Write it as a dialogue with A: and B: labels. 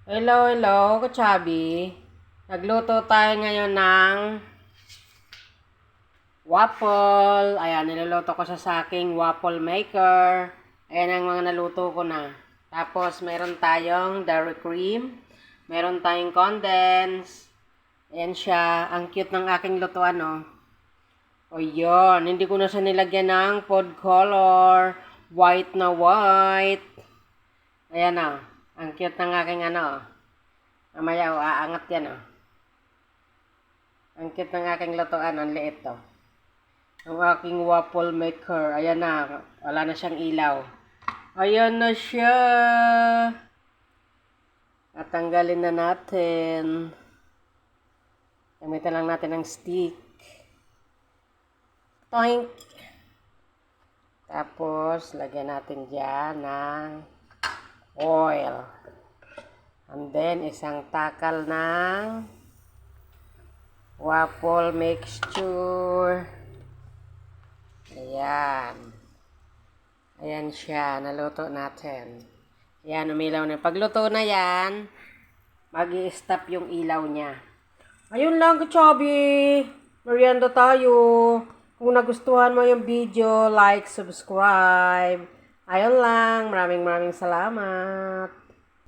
A: Hello, hello, Kachabi. Nagluto tayo ngayon ng waffle. Ayan, niluluto ko sa aking waffle maker. Ayan ang mga naluto ko na. Tapos, meron tayong dairy cream. Meron tayong condense. Ayan siya. Ang cute ng aking lutuan, oh. O yun, hindi ko na siya nilagyan ng food color. White na white. Ayan, oh. Ang cute ng aking ano, oh. Mamaya, oh, aangat yan, oh. Ang cute ng aking lutuan. Ang liit, to. Ang aking waffle maker. Ayan na. Wala na siyang ilaw. Ayan na siya. At tanggalin na natin. Gamitan lang natin ng stick. Toink! Tapos, lagyan natin dyan ng oil. And then, isang takal ng waffle mixture. Ayan. Ayan siya. Naluto natin. Ayan, umilaw na. Pagluto na yan, mag-i-stop yung ilaw niya. Ayun lang, kachabi. Merienda tayo. Kung nagustuhan mo yung video, like, subscribe. Ayun lang. Maraming salamat.